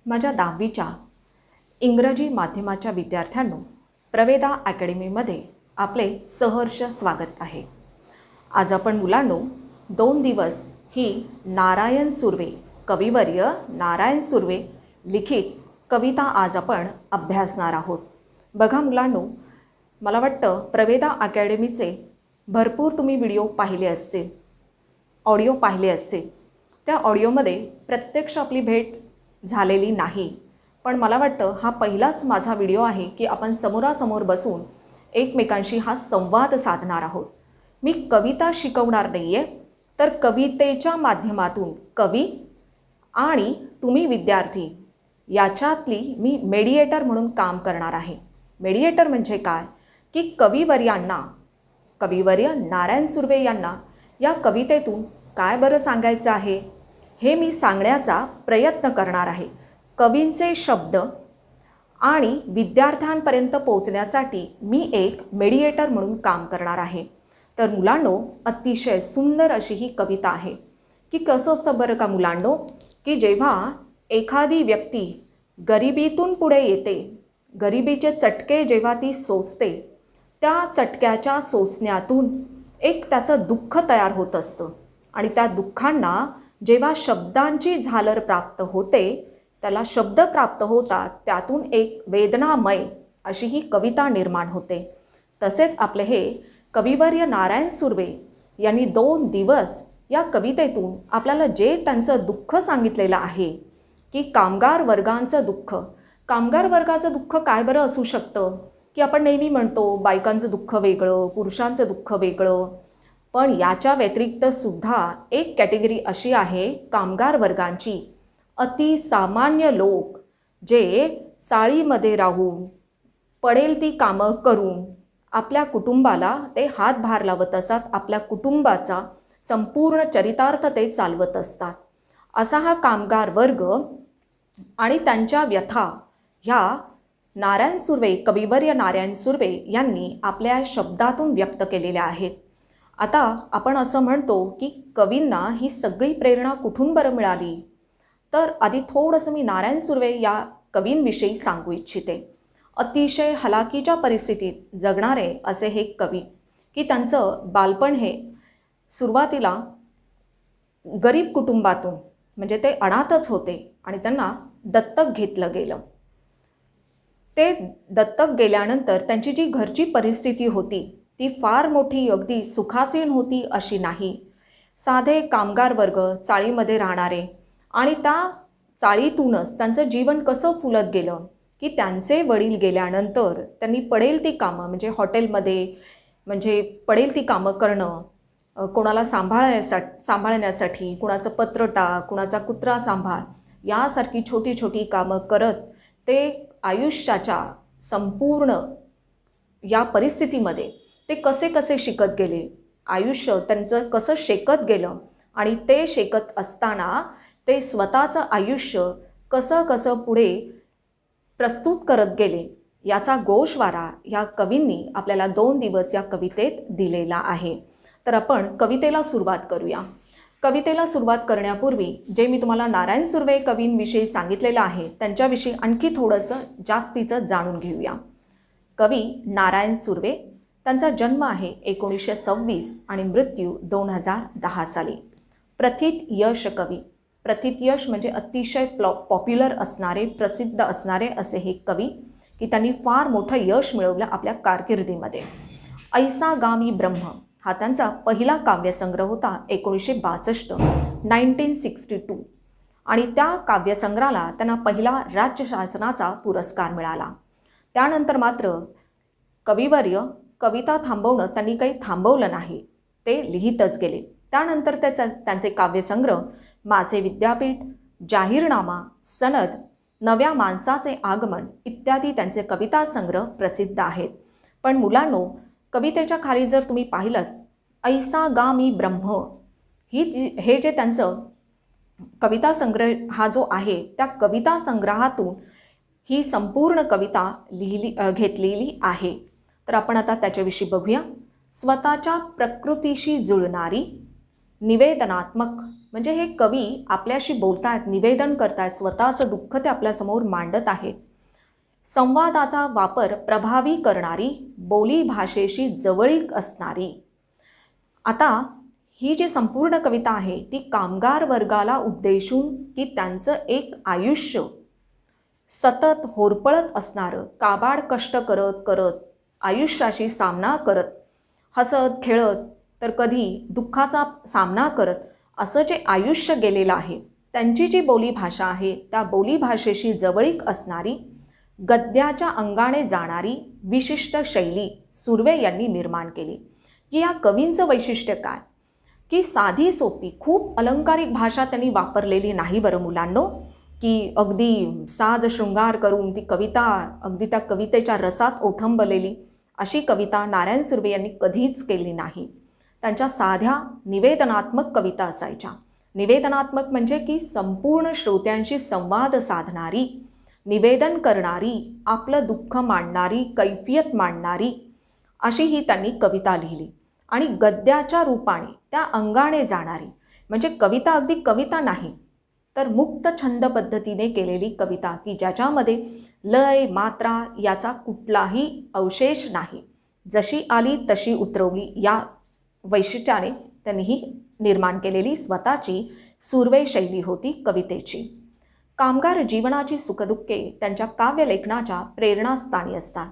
माझ्या 10वीच्या इंग्रजी माध्यमाच्या विद्यार्थ्यांनो, प्रवेदा अकॅडमीमध्ये आपले सहर्ष स्वागत आहे। आज आपण मुलांनो 2 दिवस ही नारायण सुर्वे, कविवर्य नारायण सुर्वे लिखित कविता आज आपण अभ्यासणार आहोत। बघा मुलांनो, मला वाटतं प्रवेदा अकॅडमीचे भरपूर तुम्ही व्हिडिओ पाहिले असतील, ऑडिओ पाहिले असतील। त्या ऑडिओमध्ये प्रत्यक्ष आपली भेट झालेली नाही, पण मला वाटतं हा पहिलाच माझा व्हिडिओ आहे की आपण समोरासमोर बसून एकमेकांशी हा संवाद साधणार आहोत। मी कविता शिकवणार नाहीये, तर कवितेच्या माध्यमातून कवी आणि तुम्ही विद्यार्थी याच्यातली मी मेडिएटर म्हणून काम करणार आहे। मेडिएटर म्हणजे काय की कविवर्य नारायण सुर्वे यांना या कवितेतून काय बरं सांगायचं आहे हे मी सांगण्याचा प्रयत्न करणार आहे। कवींचे शब्द आणि विद्यार्थ्यांपर्यंत पोहोचण्यासाठी मी एक मेडिएटर म्हणून काम करणार आहे। तर मुलांनो, अतिशय सुंदर अशी ही कविता आहे की कसं असतं बरं का मुलांनो, की जेव्हा एखादी व्यक्ती गरिबीतून पुढे येते, गरिबीचे चटके जेव्हा ती सोसते, त्या चटक्याच्या सोसण्यातून एक त्याचं दुःख तयार होत असतं आणि त्या दुःखांना जेव्हा शब्दांची झालर प्राप्त होते, त्याला शब्द प्राप्त होतात, त्यातून एक वेदनामय अशी ही कविता निर्माण होते। तसेच आपले हे कविवर्य नारायण सुर्वे यांनी 2 दिवस या कवितेतून आपल्याला जे त्यांचं दुःख सांगितलेलं आहे की कामगार वर्गाचं दुःख काय बरं असू शकतं, की आपण नेहमी म्हणतो बायकांचं दुःख वेगळं, पुरुषांचं दुःख वेगळं, पण याच्या व्यतिरिक्त सुद्धा एक कॅटेगरी अशी आहे कामगार वर्गांची, अतिसामान्य लोक जे चाळीमध्ये राहून पडेल ती कामं करून आपल्या कुटुंबाला ते हातभार लावत असतात, आपल्या कुटुंबाचा संपूर्ण चरितार्थ ते चालवत असतात। असा हा कामगार वर्ग आणि त्यांच्या व्यथा ह्या नारायण सुर्वे, कविवर्य नारायण सुर्वे यांनी आपल्या शब्दातून व्यक्त केलेल्या आहेत। आता आपण असं म्हणतो की कवींना ही सगळी प्रेरणा कुठून बरं मिळाली, तर आधी थोडंसं मी नारायण सुर्वे या कवींविषयी सांगू इच्छिते। अतिशय हलाखीच्या परिस्थितीत जगणारे असे हे कवी की त्यांचं बालपण हे सुरुवातीला गरीब कुटुंबातून, म्हणजे ते अनाथच होते आणि त्यांना दत्तक घेतलं गेलं। ते दत्तक गेल्यानंतर त्यांची जी घरची परिस्थिती होती ती फार मोठी, अगदी सुखासीन होती अशी नाही। साधे कामगार वर्ग, चाळीमध्ये राहणारे, आणि त्या चाळीतूनच त्यांचं जीवन कसं फुलत गेलं की त्यांचे वडील गेल्यानंतर त्यांनी पडेल ती कामं, म्हणजे हॉटेलमध्ये म्हणजे पडेल ती कामं करणं, कोणाला सांभाळण्यासाठी कुणाचं पत्र टाक, कुणाचा कुत्रा सांभाळ, यासारखी छोटी छोटी कामं करत ते आयुष्याच्या संपूर्ण या परिस्थितीमध्ये ते कसे शिकत गेले, आयुष्य त्यांचं कसं शेकत गेलं, आणि ते शेकत असताना ते स्वतःचं आयुष्य कसं पुढे प्रस्तुत करत गेले, याचा गोषवारा या कवींनी आपल्याला 2 दिवस या कवितेत दिलेला आहे। तर आपण कवितेला सुरुवात करूया। कवितेला सुरुवात करण्यापूर्वी जे मी तुम्हाला नारायण सुर्वे कवींविषयी सांगितलेलं आहे त्यांच्याविषयी आणखी थोडंसं जास्तीचं जाणून घेऊया। कवी नारायण सुर्वे, त्यांचा जन्म आहे 1926 आणि मृत्यू 2010 साली। प्रथित यश कवी, प्रथित यश म्हणजे अतिशय पॉप्युलर असणारे, प्रसिद्ध असणारे असे हे कवी की त्यांनी फार मोठं यश मिळवलं आपल्या कारकिर्दीमध्ये। ऐसा गामी ब्रह्म हा त्यांचा पहिला काव्यसंग्रह होता 1962 आणि त्या काव्यसंग्रहाला त्यांना पहिला राज्य शासनाचा पुरस्कार मिळाला। त्यानंतर मात्र कविवर्य कविता थांबवणं त्यांनी काही थांबवलं नाही, ते लिहितच गेले। त्यानंतर त्यांचे काव्यसंग्रह माझे विद्यापीठ, जाहीरनामा, सनद, नव्या माणसाचे आगमन इत्यादी त्यांचे कविता संग्रह प्रसिद्ध आहेत। पण मुलांनो, कवितेच्या खाली जर तुम्ही पाहिलं, ऐसा गामी ब्रह्म हे जे त्यांचं कविता संग्रह हा जो आहे, त्या कविता संग्रहातून ही संपूर्ण कविता घेतलेली आहे। तर आपण आता त्याच्याविषयी बघूया। स्वतःच्या प्रकृतीशी जुळणारी, निवेदनात्मक म्हणजे हे कवी आपल्याशी बोलतायत, निवेदन करतायत, स्वतःचं दुःख ते आपल्यासमोर मांडत आहेत. संवादाचा वापर प्रभावी करणारी, बोली भाषेशी जवळीक असणारी. आता ही जी संपूर्ण कविता आहे ती कामगार वर्गाला उद्देशून की त्यांचं एक आयुष्य सतत होरपळत असणारं, काबाड कष्ट करत करत, आयुष्याशी सामना करत, हसत खेळत तर कधी दुःखाचा सामना करत असं जे आयुष्य गेलेलं आहे, त्यांची जी बोलीभाषा आहे त्या बोलीभाषेशी जवळीक असणारी, गद्याच्या अंगाने जाणारी विशिष्ट शैली सुर्वे यांनी निर्माण केली. की या कवींचं वैशिष्ट्य काय, की साधी सोपी खूप अलंकारिक भाषा त्यांनी वापरलेली नाही बरं मुलांनो, की अगदी साज शृंगार करून ती कविता अगदी त्या कवितेच्या रसात ओठंबलेली अशी कविता नारायण सुर्वे यांनी कधीच केली नाही. त्यांच्या साध्या निवेदनात्मक कविता असायच्या. निवेदनात्मक म्हणजे की संपूर्ण श्रोत्यांशी संवाद साधणारी, निवेदन करणारी, आपलं दुःख मांडणारी, कैफियत मांडणारी अशी ही त्यांनी कविता लिहिली. आणि गद्याच्या रूपाने त्या अंगाने जाणारी म्हणजे कविता अगदी कविता नाही तर मुक्त छंद पद्धतीने केलेली कविता, की ज्याच्यामध्ये लय मात्रा याचा कुठलाही अवशेष नाही, जशी आली तशी उतरवली या वैशिष्ट्याने त्यांनी ही निर्माण केलेली स्वतःची सुर्वे शैली होती कवितेची. कामगार जीवनाची सुखदुःखे त्यांच्या काव्यलेखनाच्या प्रेरणास्थानी असतात.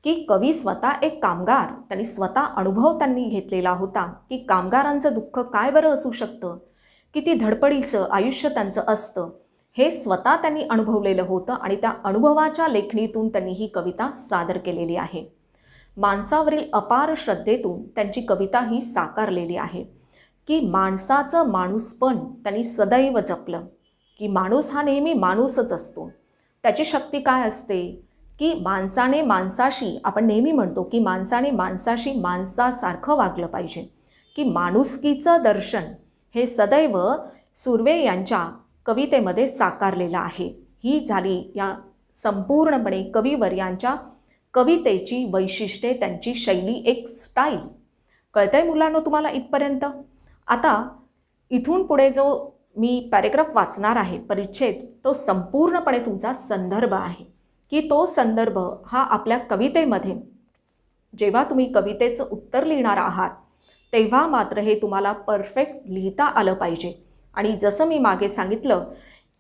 की कवी स्वतः एक कामगार, त्यांनी स्वतः अनुभव त्यांनी घेतलेला होता की कामगारांचं दुःख काय बरं असू शकतं, किती धडपडीचं आयुष्य त्यांचं असतं हे स्वतः त्यांनी अनुभवलेलं होतं आणि त्या अनुभवाच्या लेखणीतून त्यांनी ही कविता सादर केलेली आहे. माणसावरील अपार श्रद्धेतून त्यांची कविता ही साकारलेली आहे. की माणसाचं माणूसपण त्यांनी सदैव जपलं, की माणूस हा नेहमी माणूसच असतो. त्याची शक्ती काय असते की माणसाने माणसाशी, आपण नेहमी म्हणतो की माणसाने माणसाशी माणसासारखं वागलं पाहिजे, की माणुसकीचं दर्शन हे सदैव सुर्वे यांच्या कवितेमध्ये साकारलेलं आहे. ही झाली या संपूर्णपणे कविवर्यांच्या कवितेची वैशिष्ट्ये, त्यांची शैली, एक स्टाईल. कळतंय मुलांनो तुम्हाला इथपर्यंत? आता इथून पुढे जो मी पॅरेग्राफ वाचणार आहे, परिच्छेद, तो संपूर्णपणे तुमचा संदर्भ आहे. की तो संदर्भ हा आपल्या कवितेमध्ये जेव्हा तुम्ही कवितेचं उत्तर लिहिणार आहात तेव्हा मात्र हे तुम्हाला परफेक्ट लिहिता आलं पाहिजे. आणि जसं मी मागे सांगितलं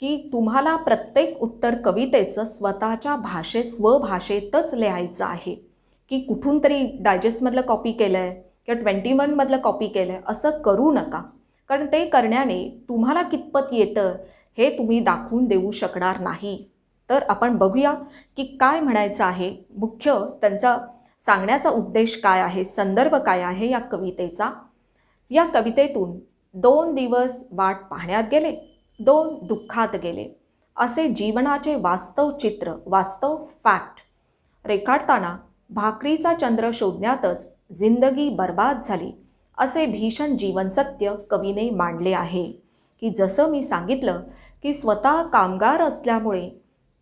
की तुम्हाला प्रत्येक उत्तर कवितेचं स्वतःच्या भाषेत, स्वभाषेतच लिहायचं आहे. की कुठून तरी डायजेस्टमधलं कॉपी केलं आहे किंवा 21मधलं कॉपी केलं आहे असं करू नका, कारण ते करण्याने तुम्हाला कितपत येतं हे तुम्ही दाखवून देऊ शकणार नाही. तर आपण बघूया की काय म्हणायचं आहे, मुख्य त्यांचा सांगण्याचा उद्देश काय आहे, संदर्भ काय आहे या कवितेचा. या कवितेतून 2 दिवस वाट पाहण्यात गेले, 2 दुःखात गेले असे जीवनाचे वास्तव चित्र, वास्तव फॅक्ट रेखाटताना भाकरीचा चंद्र शोधण्यातच जिंदगी बर्बाद झाली असे भीषण जीवनसत्य कवीने मांडले आहे. की जसं मी सांगितलं की स्वतः कामगार असल्यामुळे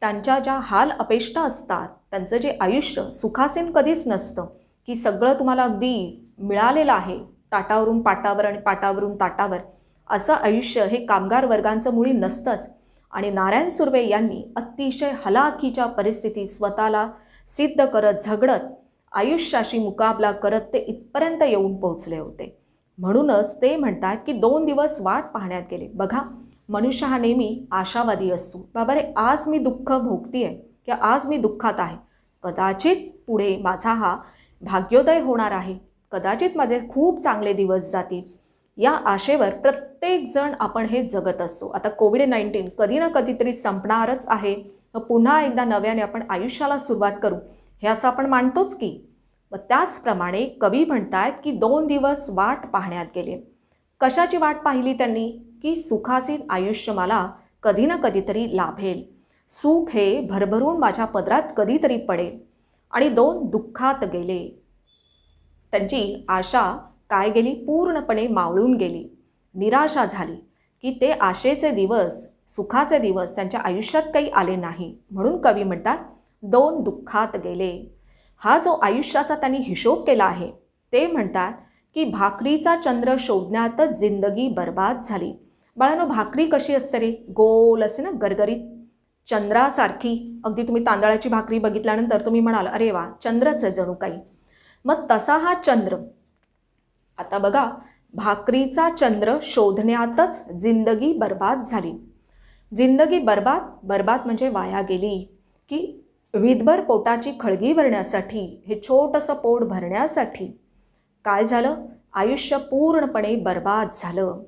त्यांच्या ज्या हाल अपेष्टा असतात, त्यांचं जे आयुष्य सुखासीन कधीच नसतं, की सगळं तुम्हाला अगदी मिळालेलं आहे, ताटावरून पाटावर आणि पाटावरून ताटावर असं आयुष्य हे कामगार वर्गांचं मुळी नसतंच. आणि नारायण सुर्वे यांनी अतिशय हलाखीच्या परिस्थितीत स्वतःला सिद्ध करत, झगडत, आयुष्याशी मुकाबला करत ते इथपर्यंत येऊन पोहोचले होते. म्हणूनच ते म्हणतात की 2 दिवस वाट पाहण्यात गेले. बघा, मनुष्य हा नेहमी आशावादी असतो. बाबा रे, आज मी दुःख भोगतीये किंवा आज मी दुःखात आहे, कदाचित पुढे माझा हा भाग्योदय होणार आहे, कदाचित माझे खूप चांगले दिवस जातील, या आशेवर प्रत्येकजण आपण हे जगत असतो. आता कोविड-19 कधी ना कधीतरी संपणारच आहे, पुन्हा एकदा नव्याने आपण आयुष्याला सुरुवात करू हे असं आपण मानतोच की. व त्याचप्रमाणे कवी म्हणतात की 2 दिवस वाट पाहण्यात गेले. कशाची वाट पाहिली त्यांनी? की सुखासीन आयुष्य मला कधी ना कधीतरी लाभेल, सुख हे भरभरून माझ्या पदरात कधीतरी पडेल. आणि 2 दुःखात गेले. त्यांची आशा काय गेली? पूर्णपणे मावळून गेली, निराशा झाली. की ते आशेचे दिवस, सुखाचे दिवस त्यांच्या आयुष्यात काही आले नाही. म्हणून कवी म्हणतात 2 दुःखात गेले. हा जो आयुष्याचा त्यांनी हिशोब केला आहे, ते म्हणतात की भाकरीचा चंद्र शोधण्यातच जिंदगी बर्बाद झाली. बाळांनो, भाकरी कशी असते रे? गोल असते ना, गरगरीत, चंद्रासारखी. अगदी तुम्ही तांदळाची भाकरी बघितल्यानंतर तुम्ही म्हणाल, अरे वा, चंद्रच आहे जणू काही. मग तसा हा चंद्र, आता बघा, भाकरीचा चंद्र शोधण्यातच जिंदगी बर्बाद झाली. जिंदगी बर्बाद, बर्बाद म्हणजे वाया गेली. की विधभर पोटाची खळगी भरण्यासाठी, हे छोटंसं पोट भरण्यासाठी काय झालं? आयुष्य पूर्णपणे बर्बाद झालं.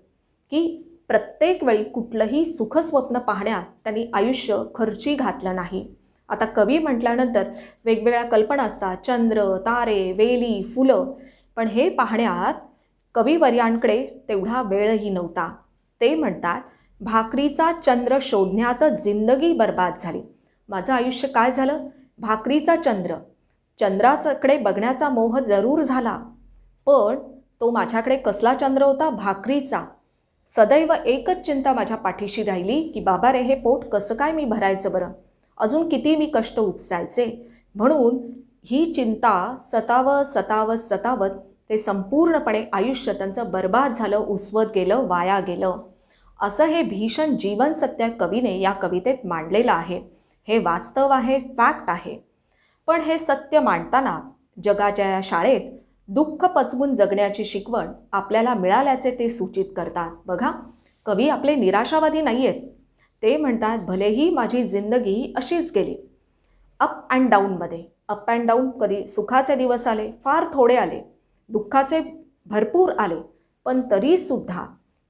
की प्रत्येक वेळी कुठलंही सुखस्वप्न पाहण्यात त्यांनी आयुष्य खर्ची घातलं नाही. आता कवी म्हटल्यानंतर वेगवेगळ्या कल्पना असतात, चंद्र, तारे, वेली, फुलं, पण हे पाहण्यात कविवर्यांकडे तेवढा वेळही नव्हता. ते म्हणतात, भाकरीचा चंद्र शोधण्यातच जिंदगी बर्बाद झाली. माझं आयुष्य काय झालं? भाकरीचा चंद्र, चंद्राकडे बघण्याचा मोह जरूर झाला, पण तो माझ्याकडे कसला चंद्र होता? भाकरीचा. सदैव एकच चिंता माझ्या पाठीशी राहिली की बाबा रे, हे पोट कसं काय मी भरायचं बरं? अजून किती मी कष्ट उपसायचे? म्हणून ही चिंता सतावत ते संपूर्णपणे आयुष्य त्यांचं बर्बाद झालं, उसवत गेलं, वाया गेलं. असं हे भीषण जीवन सत्य कवीने या कवितेत मांडलेलं आहे. हे वास्तव आहे, फॅक्ट आहे. पण हे सत्य मांडताना जगाच्या या शाळेत दुःख पचवून जगण्याची शिकवण आपल्याला मिळाल्याचे ते सूचित करतात. बघा, कवी आपले निराशावादी नाही आहेत. ते म्हणतात, भलेही माझी जिंदगी अशीच गेली, अप अँड डाऊनमध्ये. अप अँड डाऊन, कधी सुखाचे दिवस आले, फार थोडे आले, दुःखाचे भरपूर आले, पण तरीसुद्धा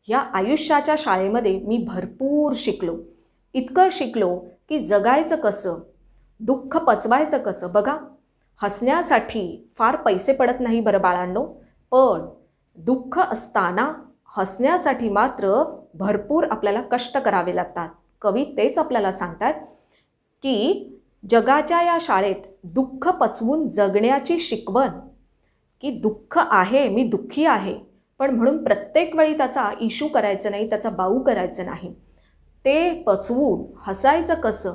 या आयुष्याच्या शाळेमध्ये मी भरपूर शिकलो. इतकं शिकलो की जगायचं कसं, दुःख पचवायचं कसं. बघा, हसण्यासाठी फार पैसे पडत नाही बरं बाळांनो, पण दुःख असताना हसण्यासाठी मात्र भरपूर आपल्याला कष्ट करावे लागतात. कवी तेच आपल्याला सांगतात की जगाच्या या शाळेत दुःख पचवून जगण्याची शिकवण, की दुःख आहे, मी दुःखी आहे, पण म्हणून प्रत्येक वेळी त्याचा इशू करायचं नाही, त्याचा बाऊ करायचं नाही. ते पचवून हसायचं कसं,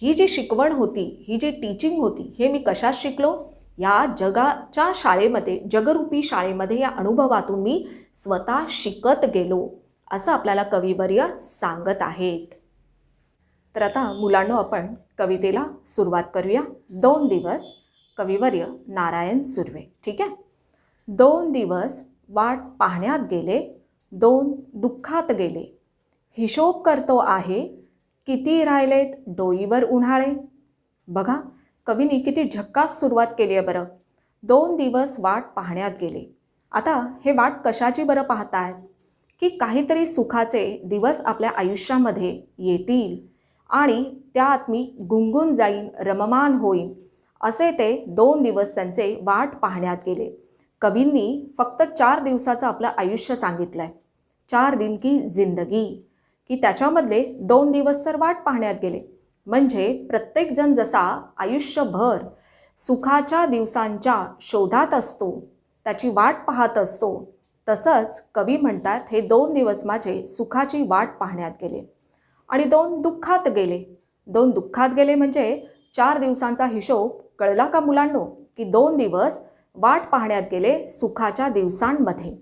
ही जी शिकवण होती, ही जी टीचिंग होती, हे मी कशात शिकलो? या जगाच्या शाळेमध्ये, जगरूपी शाळेमध्ये, या अनुभवातून मी स्वतः शिकत गेलो, असं आपल्याला कविवर्य सांगत आहेत. तर आता मुलांनो, आपण कवितेला सुरुवात करूया. 2 दिवस, कविवर्य नारायण सुर्वे. ठीक आहे. 2 दिवस वाट पाहण्यात गेले, 2 दुःखात गेले. हिशोब करतो आहे, किती राहिलेत डोईवर उन्हाळे. बघा, कवीने किती झक्कास सुरुवात केली आहे बरं. 2 दिवस वाट पाहण्यात गेले. आता हे वाट कशाची बरं पाहतायत? की काहीतरी सुखाचे दिवस आपल्या आयुष्यामध्ये येतील आणि त्यात मी गुंगून जाईन, रममान होईन, असे ते 2 दिवस त्यांचे वाट पाहण्यात गेले. कवींनी फक्त 4 दिवसाचं आपलं आयुष्य सांगितलं आहे. 4 दिन की जिंदगी, की त्याच्यामधले 2 दिवस तर वाट पाहण्यात गेले. म्हणजे प्रत्येकजण जसा आयुष्यभर सुखाच्या दिवसांच्या शोधात असतो, त्याची वाट पाहत असतो, तसंच कवी म्हणतात, हे 2 दिवस माझे सुखाची वाट पाहण्यात गेले. आणि 2 दुःखात गेले. 2 दुःखात गेले म्हणजे 4 दिवसांचा हिशोब कळला का मुलांनो? की 2 दिवस वाट पाहण्यात गेले सुखाच्या दिवसांमध्ये,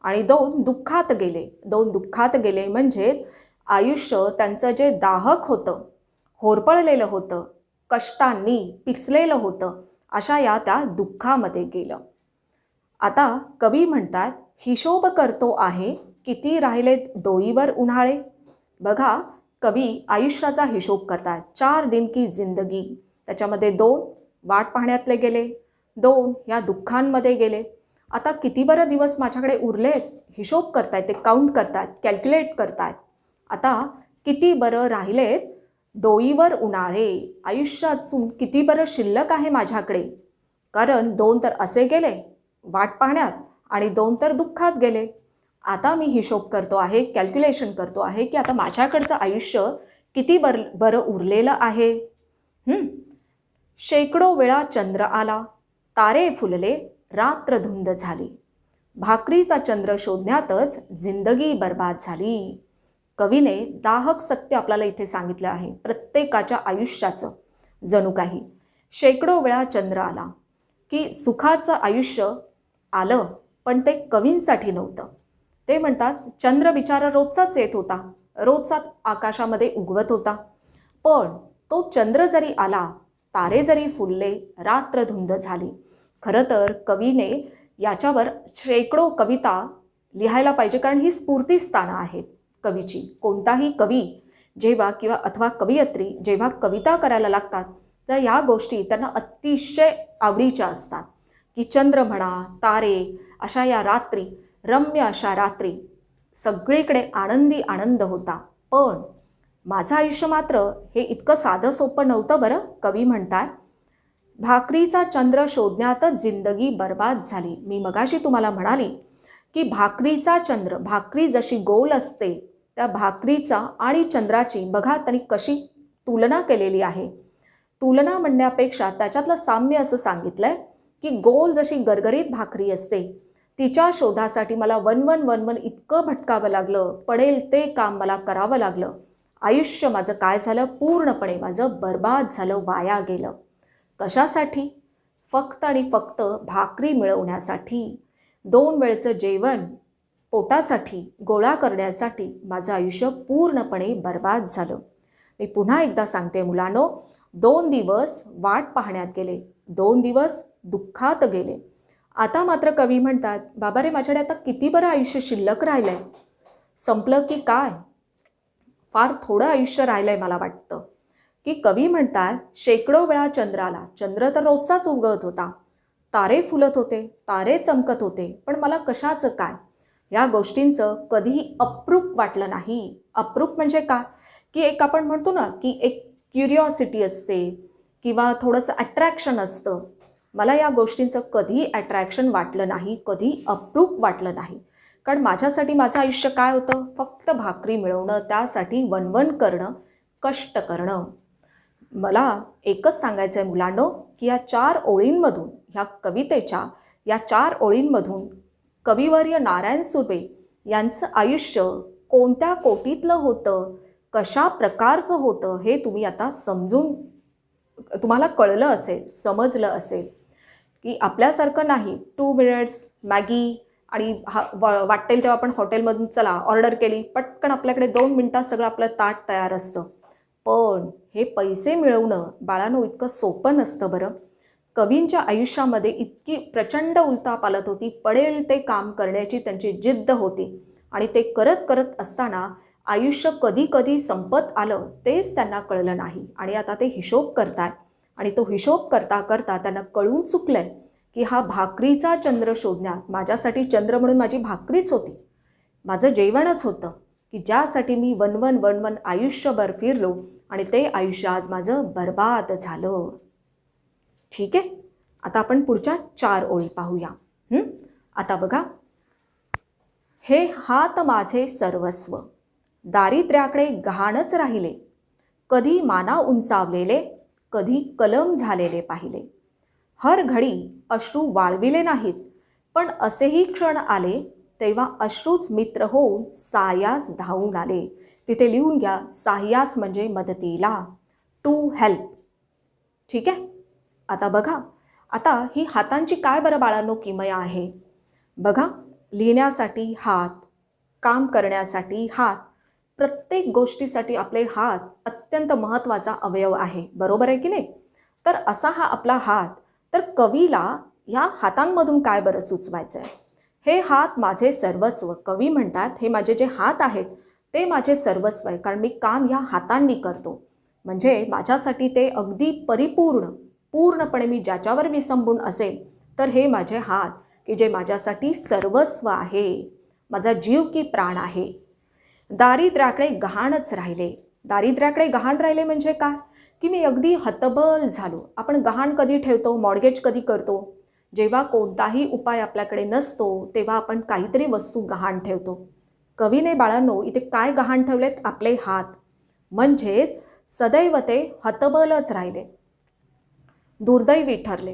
आणि 2 दुःखात गेले. 2 दुःखात गेले म्हणजेच आयुष्य त्यांचं जे दाहक होतं, होरपळलेलं होतं, कष्टांनी पिचलेलं होतं, अशा या त्या दुःखामध्ये गेलं. आता कवी म्हणतात, हिशोब करतो आहे, किती राहिलेत डोईवर उन्हाळे. बघा, कवी आयुष्याचा हिशोब करतात. 4 दिन की जिंदगी, त्याच्यामध्ये 2 वाट पाहण्यातले गेले, 2 या दुःखांमध्ये गेले. आता किती बरं दिवस माझ्याकडे उरलेत, हिशोब करतायत, ते काउंट करतात, कॅल्क्युलेट करतात. आता किती बरं राहिलेत डोईवर उन्हाळे, आयुष्यातून किती बरं शिल्लक आहे माझ्याकडे. कारण 2 तर असे गेले वाट पाहण्यात, आणि 2 तर दुःखात गेले. आता मी हिशोब करतो आहे, कॅल्क्युलेशन करतो आहे, की आता माझ्याकडचं आयुष्य किती बरं उरलेलं आहे. शेकडो वेळा चंद्र आला, तारे फुलले, रात्र धुंद झाली. भाकरीचा चंद्र शोधण्यातच जिंदगी बर्बाद झाली. कवीने दाहक सत्य आपल्याला इथे सांगितलं आहे, प्रत्येकाच्या आयुष्याचं. जणू काही शेकडो वेळा चंद्र आला, की सुखाचं आयुष्य आलं, पण ते कवींसाठी नव्हतं. ते म्हणतात चंद्र बिचारा रोजचाच येत होता, रोजचाच आकाशामध्ये उगवत होता, पण तो चंद्र जरी आला, तारे जरी फुलले, रात्र धुंद झाली. खरं तर कवीने याच्यावर शेकडो कविता लिहायला पाहिजे, कारण ही स्फूर्तीस्थानं आहेत कवीची. कोणताही कवी जेव्हा किंवा अथवा कवयित्री जेव्हा कविता करायला लागतात, तर या गोष्टी त्यांना अतिशय आवडीच्या असतात, की चंद्र म्हणा, तारे, अशा या रात्री, रम्य अशा रात्री सगळीकडे आनंदी आनंद होता. पण माझं आयुष्य मात्र हे इतकं साधं सोपं नव्हतं बरं. कवी म्हणतात, भाकरीचा चंद्र शोधण्यातच जिंदगी बर्बाद झाली. मी मगाशी तुम्हाला म्हणाली की भाकरीचा चंद्र, भाकरी जशी गोल असते, त्या भाकरीचा आणि चंद्राची बघा त्यांनी कशी तुलना केलेली आहे. तुलना म्हणण्यापेक्षा त्याच्यातलं साम्य असं सांगितलंय की गोल जशी गरगरीत भाकरी असते, तिच्या शोधासाठी मला वन इतकं भटकावं लागलं, पडेल ते काम मला करावं लागलं. आयुष्य माझं काय झालं, पूर्णपणे माझं बर्बाद झालं, वाया गेलं. कशासाठी? फक्त आणि फक्त भाकरी मिळवण्यासाठी, 2 वेळचं जेवण पोटासाठी गोळा करण्यासाठी माझं आयुष्य पूर्णपणे बर्बाद झालं. मी पुन्हा एकदा सांगते मुलांनो, 2 दिवस वाट पाहण्यात गेले, 2 दिवस दुःखात गेले. आता मात्र कवी म्हणतात, बाबा रे, माझ्याकडे आता किती बरं आयुष्य शिल्लक राहिलंय, संपलं की काय, फार थोडं आयुष्य राहिलंय मला वाटतं. की कवी म्हणतात, शेकडो वेळा चंद्र आला, चंद्र तर रोजचाच उगवत होता, तारे फुलत होते, तारे चमकत होते, पण मला कशाचं काय, या गोष्टींचं कधीही अप्रूप वाटलं नाही. अप्रूप म्हणजे काय, की एक आपण म्हणतो ना की एक क्युरिओसिटी असते किंवा थोडंसं अट्रॅक्शन असतं. मला या गोष्टींचं कधीही अट्रॅक्शन वाटलं नाही, कधी अप्रूप वाटलं नाही. कारण माझ्यासाठी माझं आयुष्य काय होतं, फक्त भाकरी मिळवणं, त्यासाठी वणवण करणं, कष्ट करणं. मला एकच सांगायचं आहे मुलांनो, की या 4 ओळींमधून, ह्या कवितेच्या या 4 ओळींमधून कविवर्य नारायण सुर्वे यांचं आयुष्य कोणत्या कोटीतलं होतं, कशा प्रकारचं होतं, हे तुम्ही आता समजून, तुम्हाला कळलं असेल, समजलं असेल, की आपल्यासारखं नाही 2 मिनिट्स मॅगी आणि वाटेल तेव्हा आपण हॉटेलमधून चला ऑर्डर केली, पटकन आपल्याकडे 2 मिनिटात सगळं आपलं ताट तयार असतं. पण हे पैसे मिळवणं बाळांनो इतकं सोपं नसतं बरं. कवींच्या आयुष्यामध्ये इतकी प्रचंड उलथापालथ होती, पडेल ते काम करण्याची त्यांची जिद्द होती, आणि ते करत करत असताना आयुष्य कधी कधी संपत आलं तेच त्यांना कळलं नाही. आणि आता ते हिशोब करतात, आणि तो हिशोब करता करता त्यांना कळून चुकलंय की हा भाकरीचा चंद्र शोधण्यात, माझ्यासाठी चंद्र म्हणून माझी भाकरीच होती, माझं जेवणच होतं, की ज्यासाठी मी वणवण आयुष्यभर फिरलो, आणि ते आयुष्य आज माझं बर्बाद झालं. ठीक आहे, आता आपण पुढच्या 4 ओळी पाहूया. आता बघा, हे हात माझे सर्वस्व, दारिद्र्याकडे गहाणच राहिले, कधी माना उंचावलेले, कधी कलम झालेले पाहिले, हर घडी अश्रू वाळविले नाहीत, पण असेही क्षण आले, तेव्हा अश्रूच मित्र होऊन साह्यास धावून आले. तिथे लिहून घ्या, साह्यास म्हणजे मदतीला, टू हेल्प. ठीक आहे. आता बघा, आता ही हातांची काय बरं बाळांनो किमया आहे. बघा, लिहिण्यासाठी हात, काम करण्यासाठी हात, प्रत्येक गोष्टीसाठी आपले हात अत्यंत महत्त्वाचा अवयव आहे, बरोबर आहे की नाही. तर असा हा आपला हात, तर कवीला ह्या हातांमधून काय बरं सुचवायचं आहे. हे हात माझे सर्वस्व, कवी म्हणतात हे माझे जे हात आहेत ते माझे सर्वस्व आहे, कारण मी काम ह्या हातांनी करतो. म्हणजे माझ्यासाठी ते अगदी पूर्णपणे मी ज्याच्यावर विसंबून असेल, तर हे माझे हात, की जे माझ्यासाठी सर्वस्व आहे, माझा जीव की प्राण आहे. दारिद्र्याकडे गहाणच राहिले. दारिद्र्याकडे गहाण राहिले म्हणजे काय, की मी अगदी हतबल झालो. आपण गहाण कधी ठेवतो, मॉर्गेज कधी करतो, जेव्हा कोणताही उपाय आपल्याकडे नसतो तेव्हा आपण काहीतरी वस्तू गहाण ठेवतो. कवीने बाळांनो इथे काय गहाण ठेवलेत, आपले हात. म्हणजेच सदैव ते हतबलच राहिले, दुर्दैवी ठरले.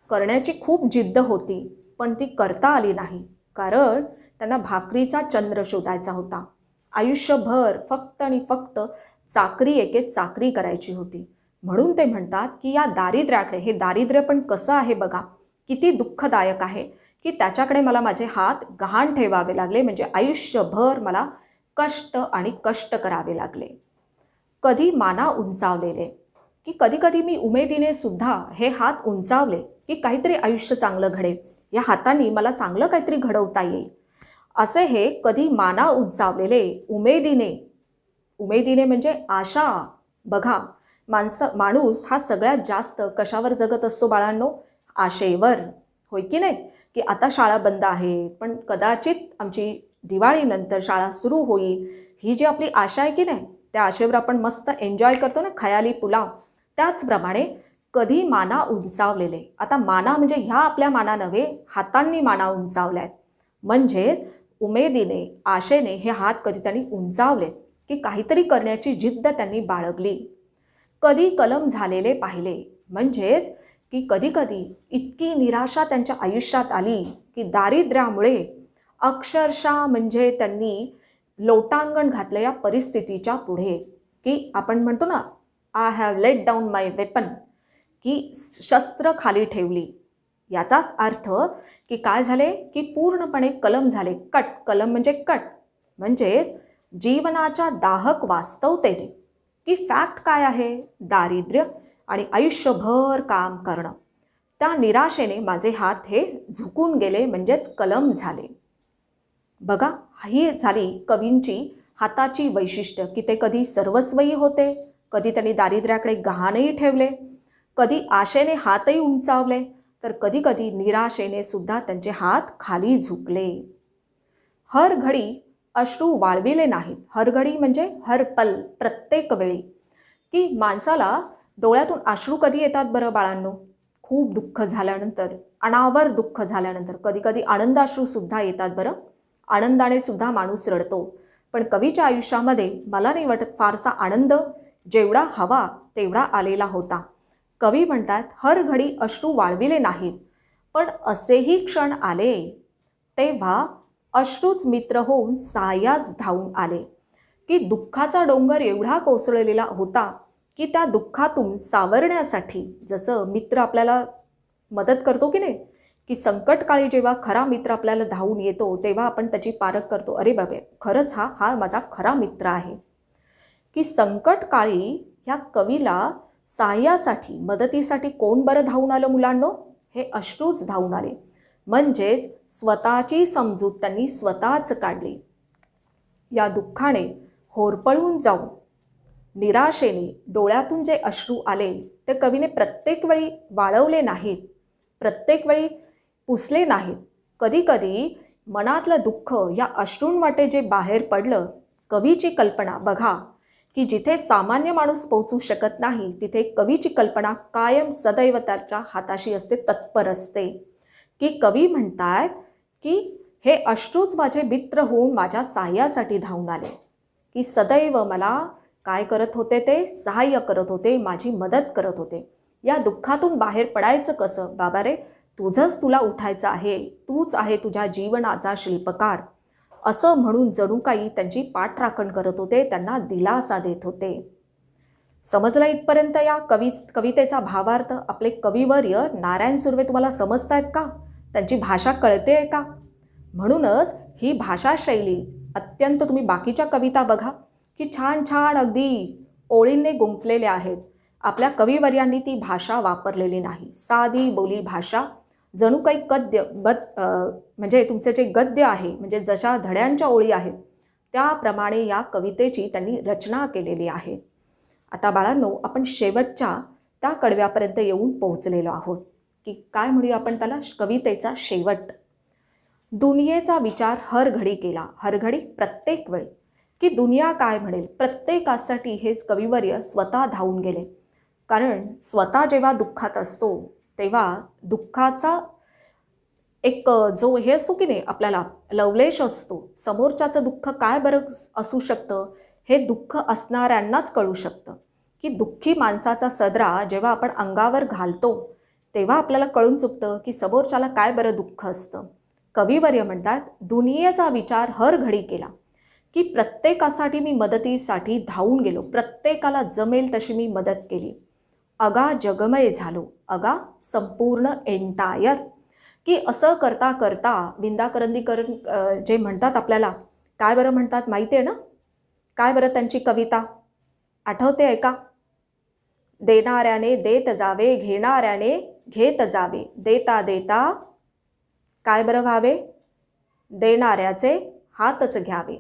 करण्याची खूप जिद्द होती, पण ती करता आली नाही, कारण त्यांना भाकरीचा चंद्र शोधायचा होता. आयुष्यभर फक्त आणि फक्त चाकरी करायची होती. म्हणून ते म्हणतात की या दारिद्र्याकडे, हे दारिद्र्य पण कसं आहे बघा, किती दुःखदायक आहे, की त्याच्याकडे मला माझे हात गहाण ठेवावे लागले, म्हणजे आयुष्यभर मला कष्ट आणि कष्ट करावे लागले. कधी माना उंचावलेले, की कधीकधी मी उमेदीने सुद्धा हे हात उंचावले की काहीतरी आयुष्य चांगलं घडेल, या हातांनी मला चांगलं काहीतरी घडवता येईल. असे हे कधी माना उंचावलेले उमेदीने, उमेदीने म्हणजे आशा. बघा, माणूस हा सगळ्यात जास्त कशावर जगत असतो बाळांनो? आशेवर, होय की नाही? की आता शाळा बंद आहे, पण कदाचित आमची दिवाळीनंतर शाळा सुरू होईल, ही जी आपली आशा आहे की नाही, त्या आशेवर आपण मस्त एन्जॉय करतो ना, खयाली पुलाव. त्याचप्रमाणे कधी माना उंचावलेले. आता माना म्हणजे ह्या आपल्या माना नव्हे, हातांनी माना उंचावल्या आहेत. म्हणजेच उमेदीने, आशेने हे हात कधी त्यांनी उंचावले की काहीतरी करण्याची जिद्द त्यांनी बाळगली. कधी कलम झालेले पाहिले, म्हणजेच की कधीकधी इतकी निराशा त्यांच्या आयुष्यात आली की दारिद्र्यामुळे अक्षरशः म्हणजे त्यांनी लोटांगण घातलं या परिस्थितीच्या पुढे, की आपण म्हणतो ना, I have let down my weapon, की शस्त्र खाली ठेवली. याचाच अर्थ की काय झाले, की पूर्णपणे कलम झाले, कट. कलम म्हणजे कट, म्हणजेच जीवनाच्या दाहक वास्तवतेने, की फॅक्ट काय आहे, दारिद्र्य आणि आयुष्यभर काम करणं. त्या निराशेने माझे हात हे झुकून गेले, म्हणजेच कलम झाले. बघा, ही झाली कवींची हाताची वैशिष्ट्य, की ते कधी सर्वस्वही होते, कधी त्यांनी दारिद्र्याकडे गहाणही ठेवले, कधी आशेने हातही उंचावले, तर कधी कधी निराशेने सुद्धा त्यांचे हात खाली झुकले. हर घडी अश्रू वाळविले नाहीत. हर घडी म्हणजे हर पल, प्रत्येक वेळी. की माणसाला डोळ्यातून अश्रू कधी येतात बरं बाळांनो? खूप दुःख झाल्यानंतर, अनावर दुःख झाल्यानंतर. कधी कधी आनंदाश्रूसुद्धा येतात बरं. आनंदाने सुद्धा माणूस रडतो. पण कवीच्या आयुष्यामध्ये मला नाही वाटत फारसा आनंद जेवढा हवा तेवढा आलेला होता. कवी म्हणतात, हर घडी अश्रू वाळविले नाहीत, पण असेही क्षण आले तेव्हा अश्रूच मित्र होऊन सायास धावून आले. की दुःखाचा डोंगर एवढा कोसळलेला होता की त्या दुःखातून सावरण्यासाठी, जसं मित्र आपल्याला मदत करतो की नाही, की संकटकाळी जेव्हा खरा मित्र आपल्याला धावून येतो तेव्हा आपण त्याची पारख करतो, अरे बाबे, खरंच हा माझा खरा मित्र आहे. की संकटकाळी ह्या कवीला सहाय्यासाठी, मदतीसाठी कोण बरं धावून आलं मुलांनो? हे अश्रूच धावून आले. म्हणजेच स्वतःची समजूत त्यांनी स्वतःच काढली. या दुःखाने होरपळून जाऊन, निराशेने डोळ्यातून जे अश्रू आले ते कवीने प्रत्येक वेळी वाळवले नाहीत, प्रत्येक वेळी पुसले नाहीत. कधीकधी मनातलं दुःख या अश्रूंवाटे जे बाहेर पडलं, कवीची कल्पना बघा, की जिथे सामान्य माणूस पोहोचू शकत नाही तिथे कवीची कल्पना कायम सदैव त्याच्या हाताशी असते, तत्पर असते. की कवी म्हणतात की हे अश्रूच माझे मित्र होऊन माझ्या सहाय्यासाठी धावून आले, की सदैव मला काय करत होते, ते सहाय्य करत होते, माझी मदत करत होते. या दुःखातून बाहेर पडायचं कसं? बाबा रे, तुझंच तुला उठायचं आहे, तूच आहे तुझ्या जीवनाचा शिल्पकार, असं म्हणून जणू काही त्यांची पाठराखण करत होते, त्यांना दिलासा देत होते. समजलं इथपर्यंत या कवितेचा भावार्थ? आपले कविवर्य नारायण सुर्वे तुम्हाला समजतायत का? त्यांची भाषा कळते का? म्हणूनच ही भाषाशैली अत्यंत, तुम्ही बाकीच्या कविता बघा की छान छान अगदी ओळींनी गुंफलेल्या आहेत. आपल्या कविवर्यांनी ती भाषा वापरलेली नाही, साधी बोली भाषा, जणू काही म्हणजे तुमचे जे गद्य आहे, म्हणजे जशा धड्यांच्या ओळी आहेत त्याप्रमाणे या कवितेची त्यांनी रचना केलेली आहे. आता बाळांनो, आपण शेवटच्या त्या कडव्यापर्यंत येऊन पोहोचलेलो आहोत, की काय म्हणूया आपण त्याला, कवितेचा शेवट. दुनियेचा विचार हर घडी केला, हर घडी प्रत्येक वेळी, की दुनिया काय म्हणेल, प्रत्येकासाठी हेच कविवर्य स्वतः धावून गेले. कारण स्वतः जेव्हा दुःखात असतो तेव्हा दुःखाचा एक जो हे असतो की नाही, आपल्याला लवलेश असतो, समोरच्याचं दुःख काय बरं असू शकतं हे दुःख असणाऱ्यांनाच कळू शकतं. की दुःखी माणसाचा सदरा जेव्हा आपण अंगावर घालतो तेव्हा आपल्याला कळून चुकतं की समोरच्याला काय बरं दुःख असतं. कविवर्य म्हणतात, दुनियेचा विचार हर घडी केला, की प्रत्येकासाठी मी मदतीसाठी धावून गेलो, प्रत्येकाला जमेल तशी मी मदत केली. अगा जगमय झालो, अगा संपूर्ण एंटायर, की असं करता करता विंदा करंदीकर जे म्हणतात आपल्याला, काय बरं म्हणतात माहिती आहे ना? काय बरं त्यांची कविता आठवते आहे का? देणाऱ्याने देत जावे, घेणाऱ्याने घेत जावे, देता देता काय बरं व्हावे? देणाऱ्याचे हातच घ्यावे.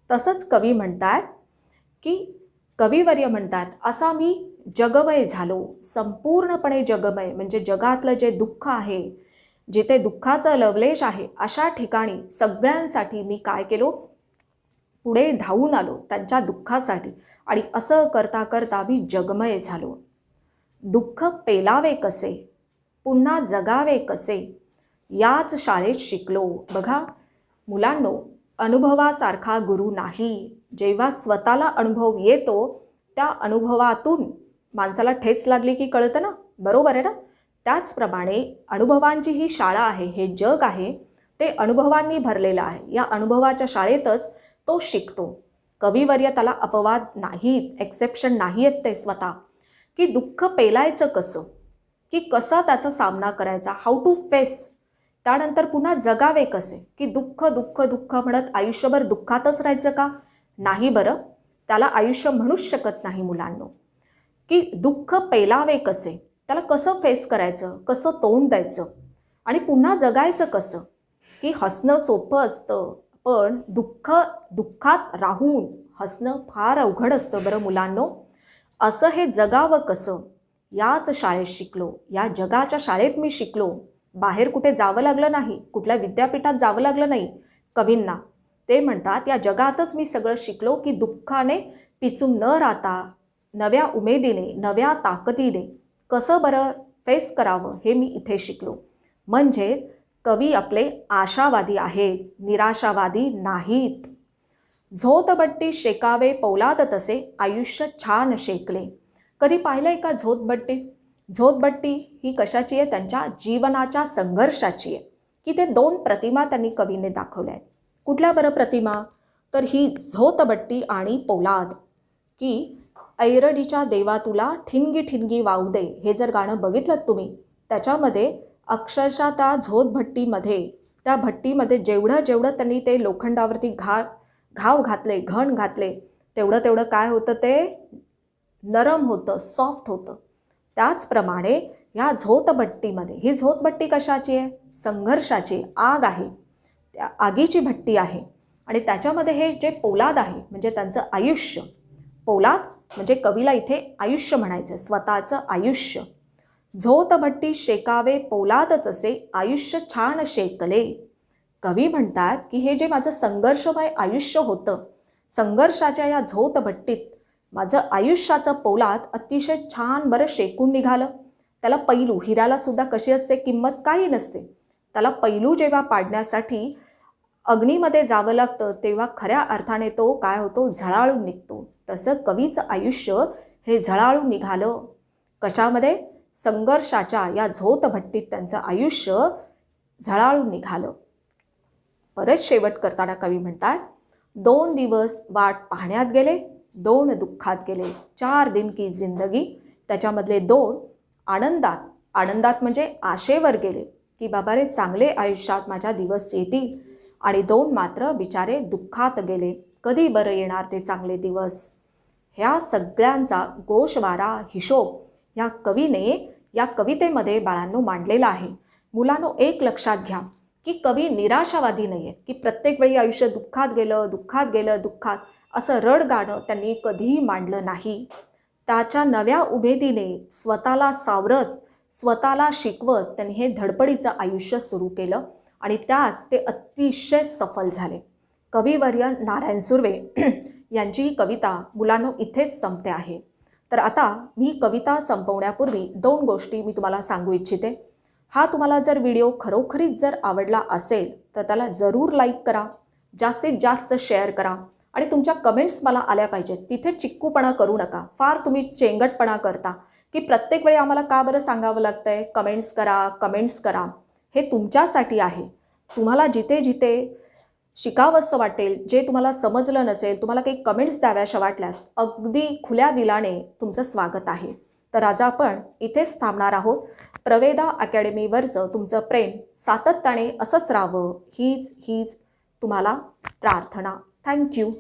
तसंच कवी म्हणतात की कविवर्य म्हणतात, असा मी जगमय झालो, संपूर्णपणे जगमय, म्हणजे जगातलं जे दुःख आहे, जिथे दुःखाचं लवलेश आहे, अशा ठिकाणी सगळ्यांसाठी मी काय केलो? पुढे धावून आलो त्यांच्या दुःखासाठी. आणि असं करता करता मी जगमय झालो. दुःख पेलावे कसे, पुन्हा जगावे कसे, याच शाळेत शिकलो. बघा मुलांनो, अनुभवासारखा गुरु नाही. जेव्हा स्वतःला अनुभव येतो, त्या अनुभवातून माणसाला ठेच लागली की कळतं ना, बरोबर आहे ना? त्याचप्रमाणे अनुभवांची ही शाळा आहे, हे जग आहे ते अनुभवांनी भरलेलं आहे. या अनुभवाच्या शाळेतच तो शिकतो. कविवर्य त्याला अपवाद नाहीत, एक्सेप्शन नाही आहेत ते स्वतः. की दुःख पेलायचं कसं, की कसा त्याचा सामना करायचा, हाऊ टू फेस. त्यानंतर पुन्हा जगावे कसे, की दुःख दुःख दुःख म्हणत आयुष्यभर दुःखातच राहायचं का? नाही बरं, त्याला आयुष्य म्हणूच शकत नाही मुलांनो. की दुःख पेलावे कसे, त्याला कसं फेस करायचं, कसं तोंड द्यायचं, आणि पुन्हा जगायचं कसं. की हसणं सोपं असतं, पण दुःखात राहून हसणं फार अवघड असतं बरं मुलांनो. असं हे जगावं कसं, याच शाळेत शिकलो. या जगाच्या शाळेत मी शिकलो. बाहेर कुठे जावं लागलं नाही, कुठल्या विद्यापीठात जावं लागलं नाही कवींना. ते म्हणतात या जगातच मी सगळं शिकलो की दुःखाने पिचून न राहता नव्या उमेदीने, नव्या ताकदीने कसं बरं फेस करावं हे मी इथे शिकलो. म्हणजेच कवी आपले आशावादी आहेत, निराशावादी नाहीत. झोतबट्टी शेकावे पौलाद तसे आयुष्य छान शेकले. कधी पाहिलंय का झोतबट्टी? झोतबट्टी ही कशाची आहे? त्यांच्या जीवनाच्या संघर्षाची आहे. की ते 2 प्रतिमा त्यांनी कवीने दाखवल्या आहेत. कुठल्या बरं प्रतिमा? तर ही झोतबट्टी आणि पौलाद. की ऐरडीच्या देवा तुला ठिणगी ठिणगी वाहू दे, हे जर गाणं बघितलं तुम्ही, त्याच्यामध्ये अक्षरशः त्या झोतभट्टीमध्ये, त्या भट्टीमध्ये जेवढं जेवढं त्यांनी ते लोखंडावरती घाव घातले, घण घातले, तेवढं तेवढं काय होतं? ते नरम होतं, सॉफ्ट होतं. त्याचप्रमाणे ह्या झोतभट्टीमध्ये, ही झोतभट्टी कशाची आहे? संघर्षाची आग आहे, त्या आगीची भट्टी आहे. आणि त्याच्यामध्ये हे जे पौलाद आहे म्हणजे त्यांचं आयुष्य. पौलाद म्हणजे कवीला इथे आयुष्य म्हणायचं, स्वतःचं आयुष्य. झोतभट्टी शेकावे पौलाद तसे आयुष्य छान शेकले. कवी म्हणतात की हे जे माझं संघर्षमय आयुष्य होतं, संघर्षाच्या या झोतभट्टीत माझं आयुष्याचं पौलाद अतिशय छान बरं शेकून निघालं. त्याला पैलू, हिऱ्याला सुद्धा कशी असते किंमत, काही नसते. त्याला पैलू जेव्हा पाडण्यासाठी अग्नीमध्ये जावं लागतं, तेव्हा खऱ्या अर्थाने तो काय होतो? झळाळून निघतो. तसं कवीचं आयुष्य हे झळाळून निघालं. कशामध्ये? संघर्षाच्या या झोतभट्टीत त्यांचं आयुष्य झळाळून निघालं. परत शेवट करताना कवी म्हणतात, 2 दिवस वाट पाहण्यात गेले, 2 दुःखात गेले, 4 दिन की जिंदगी. त्याच्यामधले 2 आनंदात म्हणजे आशेवर गेले की बाबा रे चांगले आयुष्यात माझ्या दिवस येतील, आणि 2 मात्र बिचारे दुःखात गेले. कधी बरं येणार ते चांगले दिवस? ह्या सगळ्यांचा गोषवारा हिशोब ह्या कवीने या कवितेमध्ये बाळांनो मांडलेला आहे. मुलांनो, एक लक्षात घ्या की कवी निराशावादी नाही आहेत, की प्रत्येक वेळी आयुष्य दुःखात गेलं असं रडगाणं त्यांनी कधीही मांडलं नाही. त्याच्या नव्या उमेदीने स्वतःला सावरत, स्वतःला शिकवत त्यांनी हे धडपडीचं आयुष्य सुरू केलं, आणि त्यात ते अतिशय सफल झाले. कविवर्य नारायण सुर्वे यांची ही कविता मुलांनो इथेच संपते आहे. तर आता मी कविता संपवण्यापूर्वी 2 गोष्टी मी तुम्हाला सांगू इच्छिते. हा तुम्हाला जर व्हिडिओ खरोखरीच जर आवडला असेल तर त्याला जरूर लाईक करा, जास्तीत जास्त शेअर करा, आणि तुमच्या कमेंट्स मला आल्या पाहिजेत. तिथे चिक्कूपणा करू नका. फार तुम्ही चेंगटपणा करता की प्रत्येक वेळी आम्हाला का बरं सांगावं लागतंय कमेंट्स करा. हे तुमच्यासाठी आहे. तुम्हाला जिथे जिथे शिकावंसं वाटेल, जे तुम्हाला समजलं नसेल, तुम्हाला काही कमेंट्स द्याव्याशा वाटल्यात, अगदी खुल्या दिलाने तुमचं स्वागत आहे. तर आज आपण इथेच थांबणार आहोत. प्रवेदा अकॅडमीवरचं तुमचं प्रेम सातत्याने असंच राहावं हीच तुम्हाला प्रार्थना. थँक्यू.